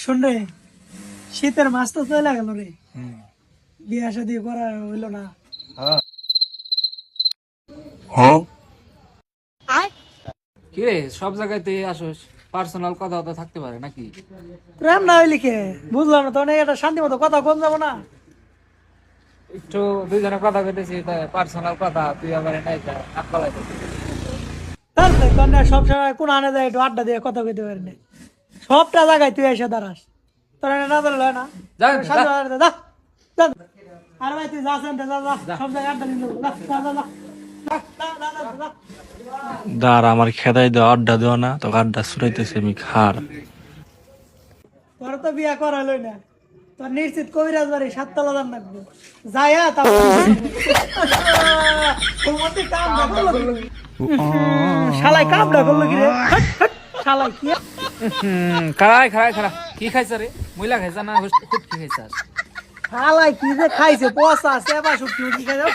শোন রে, শীতের মাস তো চলে গেল রে, বিয়া শাদী করা হইলো না। কি রে সব জায়গাতে আসোস, পার্সোনাল কথা তো থাকতে পারে নাকি? প্রেম না হইলি কে বুঝলাম না, তো একটা শান্তি মতো কথা কোন যাবো না। একটু দুইজনে কথা কইতেছি, পার্সোনাল কথা তুই আবার নাই হাত পালাই তারপরে কন্যা সব সময় কোন আনে যায় একটু আড্ডা দিয়ে কথা কইতে পারি না, সবটা জায়গায় তুই এসে দাঁড়াস, তোর না ধরলে হয় না। যান, শান্তি যা। মতো যা, যা। আরে ভাই তুই যা সেন্টার যা, যা সব জায়গায় আড্ডা দিন, যা যা যা যা। দাঁড় আমার খেদাই দেওয়া আড্ডা দেওয়া না তো আড্ডা ছুটাইতেছে আমি খার তোর তো বিয়া করা হইলই না, তোর নিশ্চিত কবিরাজ বাড়ি 7 তলা দাম রাখবো, যাইয়া তারপর শালাই কামটা করলো কি রে, হাট, হাট, শালাই কি খারাই খারাই খারা কি খাইছ রে? মহিলা খাইছা না খুব কি খাইছাস? শালাই কি যে খাইছে, পচা সেবা শুকি কি খাইছে।